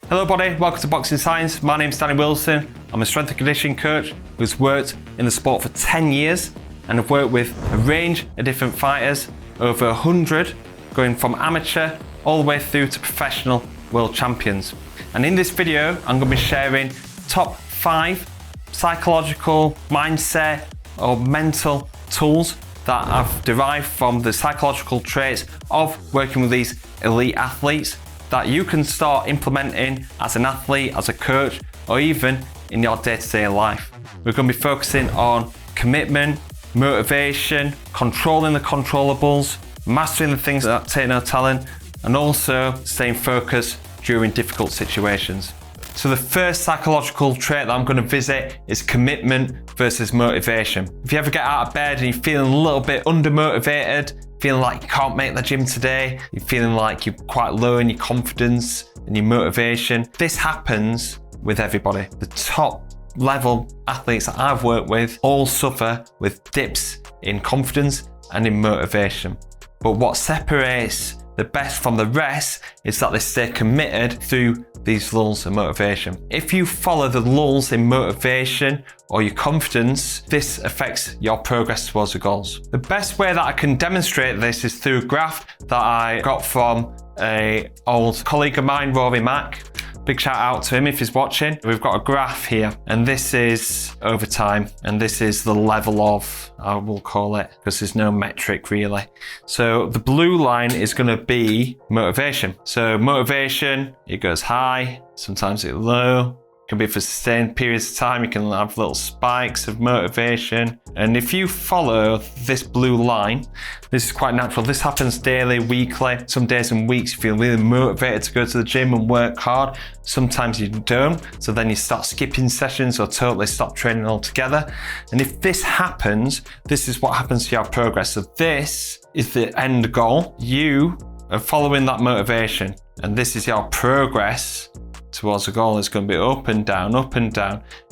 Hello buddy, welcome to Boxing Science. My name's Danny Wilson. I'm a strength and conditioning coach who's worked in the sport for 10 years and have worked with a range of different fighters, over 100, going from amateur all the way through to professional world champions. And in this video, I'm going to be sharing top 5 psychological, mindset or mental tools that I've derived from the psychological traits of working with these elite athletes that you can start implementing as an athlete, as a coach, or even in your day-to-day life. We're going to be focusing on commitment, motivation, controlling the controllables, mastering the things that take no talent, and also staying focused during difficult situations. So the first psychological trait that I'm going to visit is commitment versus motivation. If you ever get out of bed and you're feeling a little bit undermotivated, feeling like you can't make the gym today, you're feeling like you're quite low in your confidence and your motivation, this happens with everybody. The top level athletes that I've worked with all suffer with dips in confidence and in motivation. But what separates the best from the rest is that they stay committed through these lulls in motivation. If you follow the lulls in motivation or your confidence, this affects your progress towards the goals. The best way that I can demonstrate this is through a graph that I got from an old colleague of mine, Rory Mack. Big shout out to him if he's watching. We've got a graph here, and this is over time, and this is the level of, I will call it, because there's no metric really. So the blue line is going to be motivation. So motivation, it goes high, sometimes it's low. It can be for sustained periods of time. You can have little spikes of motivation. And if you follow this blue line, this is quite natural. This happens daily, weekly. Some days and weeks you feel really motivated to go to the gym and work hard. Sometimes you don't. So then you start skipping sessions or totally stop training altogether. And if this happens, this is what happens to your progress. So this is the end goal. You are following that motivation, and this is your progress towards the goal. Is going to be up and down,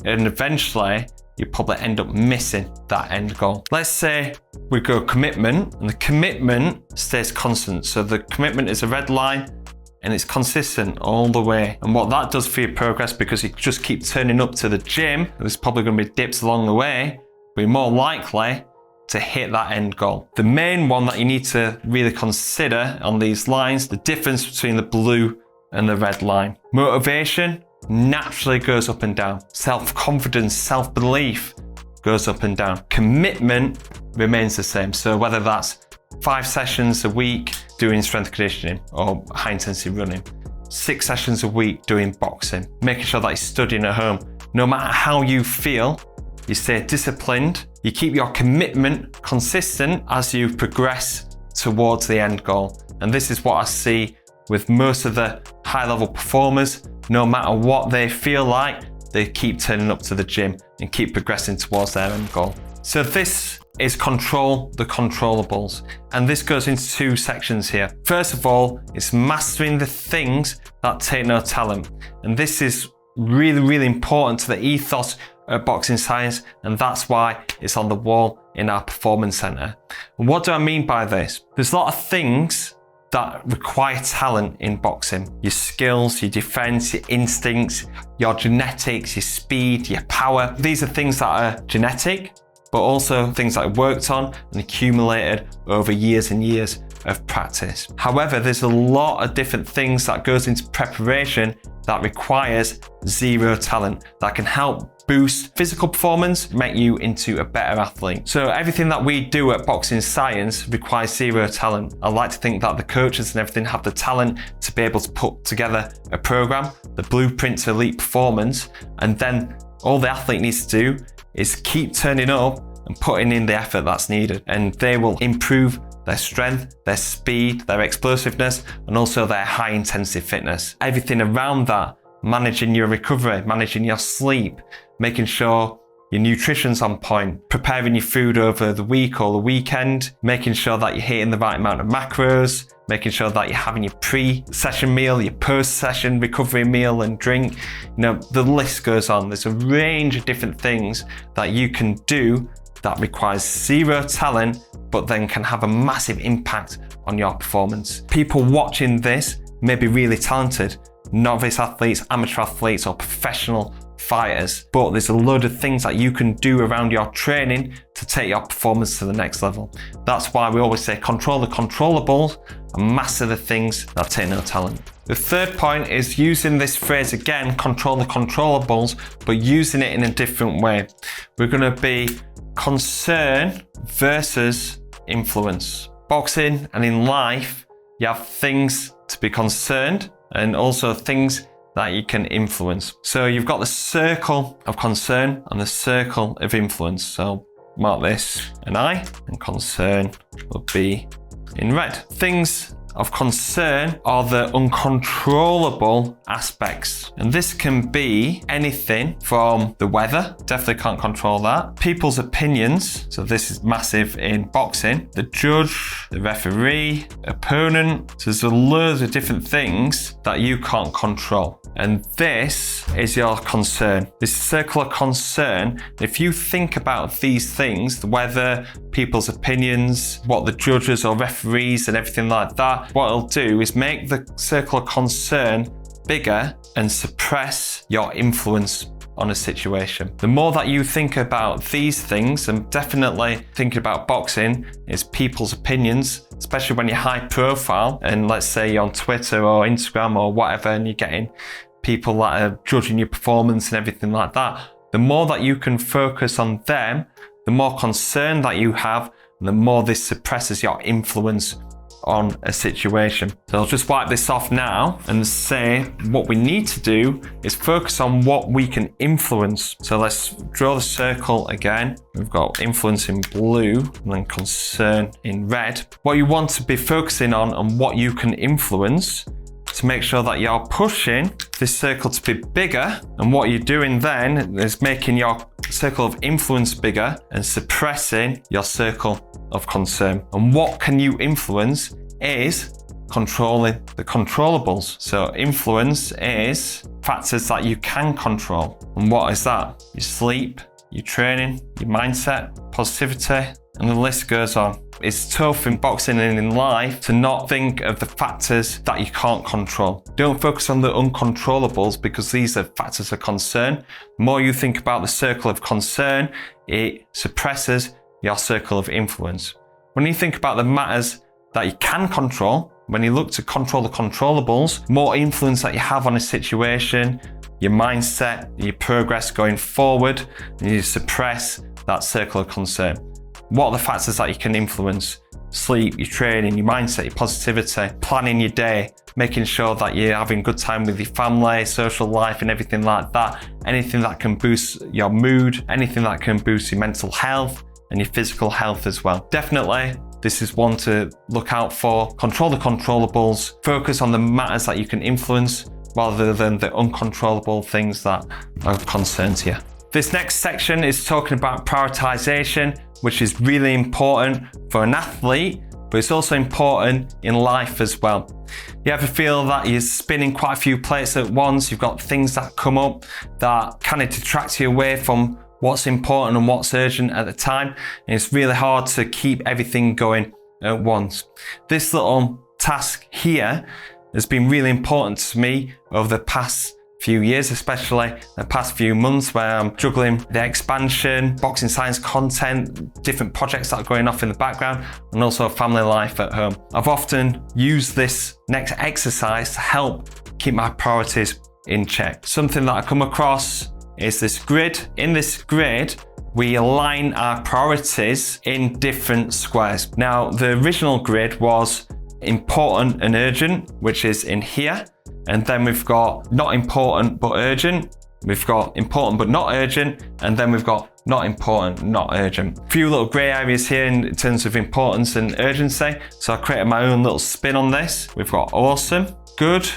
and eventually you probably end up missing that end goal. Let's say we go commitment, and the commitment stays constant. So the commitment is a red line and it's consistent all the way. And what that does for your progress, because you just keep turning up to the gym, there's probably going to be dips along the way, but you're more likely to hit that end goal. The main one that you need to really consider on these lines, the difference between the blue and the red line. Motivation naturally goes up and down. Self-confidence, self-belief goes up and down. Commitment remains the same. So whether that's 5 sessions a week doing strength conditioning or high intensity running, 6 sessions a week doing boxing, making sure that you're studying at home, no matter how you feel, you stay disciplined, you keep your commitment consistent as you progress towards the end goal. And this is what I see with most of the high-level performers. No matter what they feel like, they keep turning up to the gym and keep progressing towards their end goal. So this is control the controllables. And this goes into 2 sections here. First of all, it's mastering the things that take no talent. And this is really, really important to the ethos of Boxing Science, and that's why it's on the wall in our performance center. And what do I mean by this? There's a lot of things that require talent in boxing. Your skills, your defense, your instincts, your genetics, your speed, your power. These are things that are genetic, but also things that are worked on and accumulated over years and years of practice. However, there's a lot of different things that goes into preparation that requires zero talent, that can help boost physical performance, make you into a better athlete. So everything that we do at Boxing Science requires zero talent. I like to think that the coaches and everything have the talent to be able to put together a program, the blueprint to elite performance, and then all the athlete needs to do is keep turning up and putting in the effort that's needed, and they will improve their strength, their speed, their explosiveness, and also their high intensity fitness. Everything around that, managing your recovery, managing your sleep, making sure your nutrition's on point, preparing your food over the week or the weekend, making sure that you're hitting the right amount of macros, making sure that you're having your pre-session meal, your post-session recovery meal and drink. You know, the list goes on. There's a range of different things that you can do that requires zero talent, but then can have a massive impact on your performance. People watching this may be really talented, novice athletes, amateur athletes, or professional fighters. But there's a load of things that you can do around your training to take your performance to the next level. That's why we always say control the controllables and master the things that take no talent. The third point is using this phrase again, control the controllables, but using it in a different way. We're going to be concern versus influence. Boxing and in life, you have things to be concerned and also things that you can influence. So you've got the circle of concern and the circle of influence. So mark this an I, and concern will be in red. Things of concern are the uncontrollable aspects. And this can be anything from the weather, definitely can't control that. People's opinions, so this is massive in boxing. The judge, the referee, opponent. So there's a load of different things that you can't control. And this is your concern. This circle of concern, if you think about these things, the weather, people's opinions, what the judges or referees and everything like that, what it'll do is make the circle of concern bigger and suppress your influence on a situation. The more that you think about these things, and definitely thinking about boxing is people's opinions, especially when you're high profile and let's say you're on Twitter or Instagram or whatever and you're getting people that are judging your performance and everything like that. The more that you can focus on them, the more concern that you have, and the more this suppresses your influence on a situation. So I'll just wipe this off now and say what we need to do is focus on what we can influence. So let's draw the circle again. We've got influence in blue and then concern in red. What you want to be focusing on and what you can influence to make sure that you're pushing this circle to be bigger, and what you're doing then is making your circle of influence bigger and suppressing your circle of concern. And what can you influence is controlling the controllables. So influence is factors that you can control. And what is that? Your sleep, your training, your mindset, positivity, and the list goes on. It's tough in boxing and in life to not think of the factors that you can't control. Don't focus on the uncontrollables because these are factors of concern. The more you think about the circle of concern, it suppresses your circle of influence. When you think about the matters that you can control, when you look to control the controllables, more influence that you have on a situation, your mindset, your progress going forward, and you suppress that circle of concern. What are the factors that you can influence? Sleep, your training, your mindset, your positivity, planning your day, making sure that you're having good time with your family, social life and everything like that. Anything that can boost your mood, anything that can boost your mental health and your physical health as well. Definitely, this is one to look out for. Control the controllables, focus on the matters that you can influence rather than the uncontrollable things that are of concern to you. This next section is talking about prioritization, which is really important for an athlete, but it's also important in life as well. You ever feel that you're spinning quite a few plates at once? You've got things that come up that kind of detract you away from what's important and what's urgent at the time. And it's really hard to keep everything going at once. This little task here has been really important to me over the past few years, especially the past few months, where I'm juggling the expansion, boxing science content, different projects that are going off in the background, and also family life at home. I've often used this next exercise to help keep my priorities in check. Something that I come across is this grid. In this grid, we align our priorities in different squares. Now, the original grid was important and urgent, which is in here. And then we've got not important but urgent. We've got important but not urgent. And then we've got not important, not urgent. A few little grey areas here in terms of importance and urgency. So I created my own little spin on this. We've got awesome, good,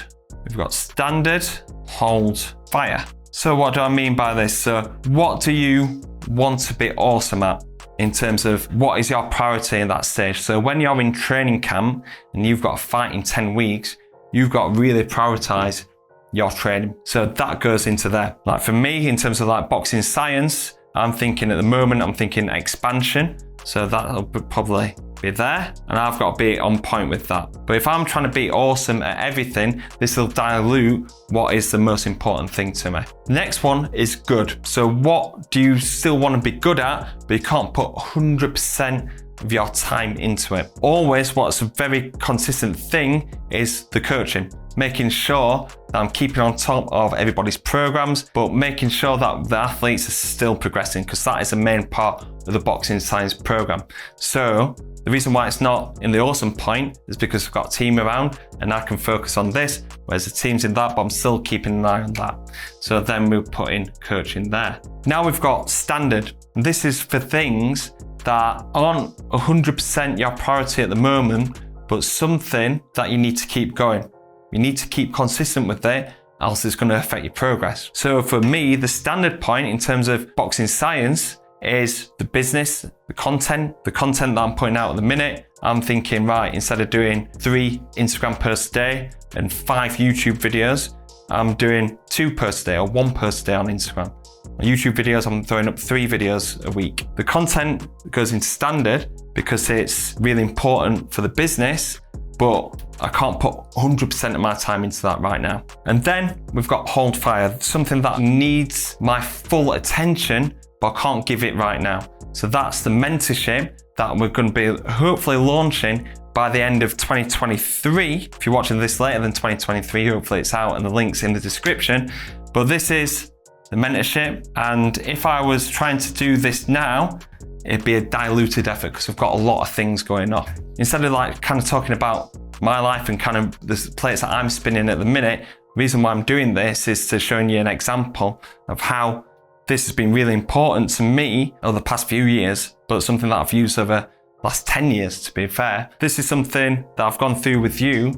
we've got standard, hold, fire. So what do I mean by this? So what do you want to be awesome at in terms of what is your priority in that stage? So when you're in training camp and you've got a fight in 10 weeks, you've got to really prioritize your training. So that goes into there. Like for me, in terms of like boxing science, I'm thinking at the moment, I'm thinking expansion. So that'll probably be there, and I've got to be on point with that. But if I'm trying to be awesome at everything, this will dilute what is the most important thing to me. The next one is good. So what do you still want to be good at, but you can't put 100% of your time into it? Always, what's a very consistent thing is the coaching. Making sure that I'm keeping on top of everybody's programs, but making sure that the athletes are still progressing, because that is the main part of the Boxing Science program. So the reason why it's not in the awesome point is because I've got a team around and I can focus on this, whereas the team's in that, but I'm still keeping an eye on that. So then we'll put in coaching there. Now we've got standard. This is for things that aren't 100% your priority at the moment, but something that you need to keep going. You need to keep consistent with it, else it's going to affect your progress. So for me, the standard point in terms of Boxing Science is the business, the content that I'm putting out at the minute. I'm thinking, right, instead of doing 3 Instagram posts a day and 5 YouTube videos, I'm doing 2 posts a day or 1 post a day on Instagram. On YouTube videos, I'm throwing up 3 videos a week. The content goes into standard because it's really important for the business, but I can't put 100% of my time into that right now. And then we've got hold fire, something that needs my full attention, but I can't give it right now. So that's the mentorship that we're going to be hopefully launching by the end of 2023. If you're watching this later than 2023, hopefully it's out and the link's in the description. But this is the mentorship. And if I was trying to do this now, it'd be a diluted effort because I've got a lot of things going on. Instead of like kind of talking about my life and kind of the plates that I'm spinning at the minute, the reason why I'm doing this is to show you an example of how this has been really important to me over the past few years, but something that I've used over the last 10 years, to be fair. This is something that I've gone through with you.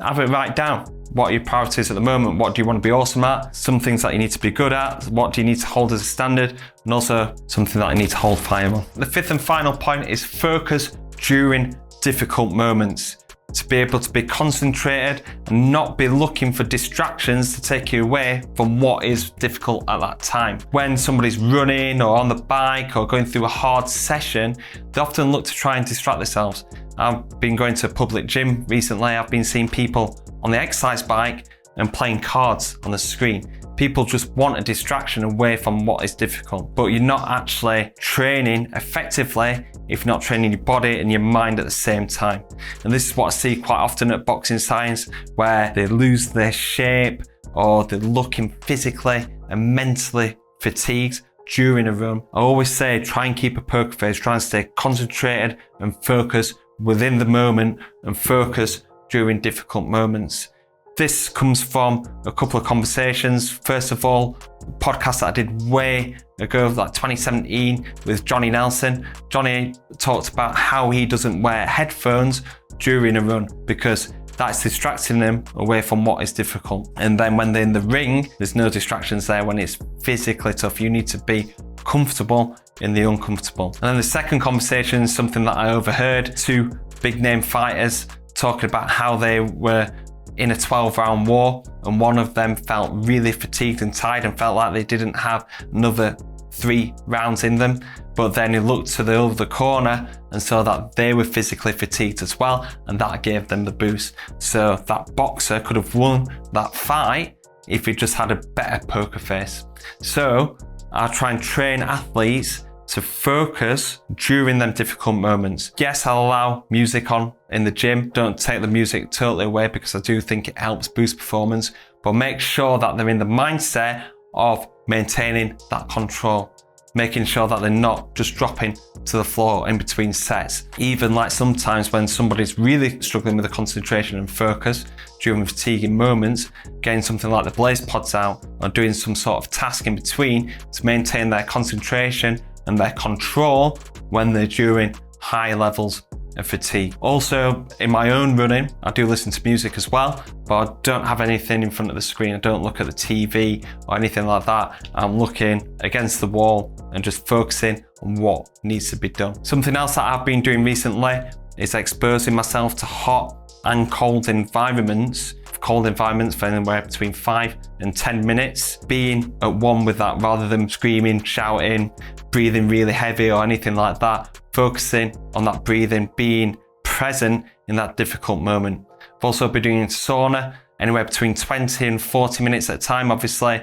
Have it write down. What are your priorities at the moment? What do you want to be awesome at? Some things that you need to be good at. What do you need to hold as a standard? And also something that I need to hold fire on. The 5th and final point is focus during difficult moments. To be able to be concentrated and not be looking for distractions to take you away from what is difficult at that time. When somebody's running or on the bike or going through a hard session, they often look to try and distract themselves. I've been going to a public gym recently. I've been seeing people on the exercise bike and playing cards on the screen. People just want a distraction away from what is difficult, but you're not actually training effectively if you're not training your body and your mind at the same time. And this is what I see quite often at Boxing Science, where they lose their shape or they're looking physically and mentally fatigued during a run. I always say, try and keep a poker face, try and stay concentrated and focus within the moment and focus during difficult moments. This comes from a couple of conversations. First of all, a podcast that I did way ago, like 2017, with Johnny Nelson. Johnny talked about how he doesn't wear headphones during a run because that's distracting them away from what is difficult. And then when they're in the ring, there's no distractions there when it's physically tough. You need to be comfortable in the uncomfortable. And then the second conversation is something that I overheard, 2 big name fighters talking about how they were in a 12-round war, and one of them felt really fatigued and tired and felt like they didn't have another 3 rounds in them. But then he looked to the other corner and saw that they were physically fatigued as well, and that gave them the boost. So that boxer could have won that fight if he just had a better poker face. So I try and train athletes to focus during them difficult moments. Yes, I'll allow music on in the gym. Don't take the music totally away because I do think it helps boost performance, but make sure that they're in the mindset of maintaining that control, making sure that they're not just dropping to the floor in between sets. Even like sometimes when somebody's really struggling with the concentration and focus during fatiguing moments, getting something like the Blaze Pods out or doing some sort of task in between to maintain their concentration and their control when they're during high levels of fatigue. Also, in my own running, I do listen to music as well, but I don't have anything in front of the screen. I don't look at the TV or anything like that. I'm looking against the wall and just focusing on what needs to be done. Something else that I've been doing recently is exposing myself to hot and cold environments. Cold environments for anywhere between 5 and 10 minutes, being at one with that rather than screaming, shouting, breathing really heavy or anything like that. focusing on that breathing, being present in that difficult moment. I've also been doing sauna anywhere between 20 and 40 minutes at a time. Obviously,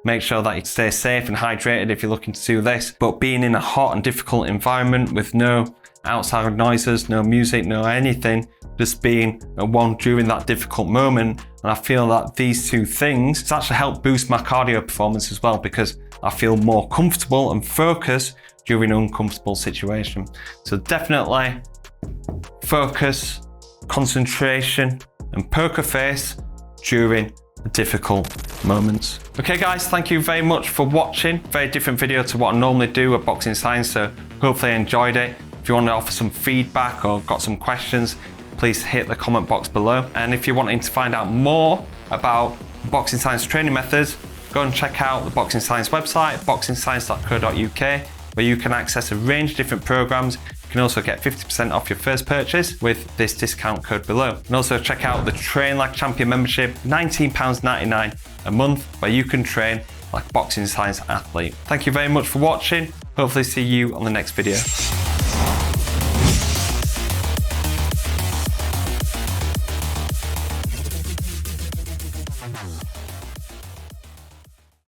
make sure that you stay safe and hydrated if you're looking to do this. But being in a hot and difficult environment with no outside noises, no music, no anything, just being at one during that difficult moment. And I feel that these two things, it's actually helped boost my cardio performance as well, because I feel more comfortable and focused during an uncomfortable situation. So definitely focus, concentration, and poker face during difficult moments. Okay guys, thank you very much for watching. Very different video to what I normally do at Boxing Science, so hopefully you enjoyed it. If you want to offer some feedback or got some questions, please hit the comment box below. And if you're wanting to find out more about Boxing Science training methods, go and check out the Boxing Science website, boxingscience.co.uk, where you can access a range of different programs. You can also get 50% off your first purchase with this discount code below. And also check out the Train Like Champion membership, £19.99 a month, where you can train like a Boxing Science athlete. Thank you very much for watching. Hopefully see you on the next video.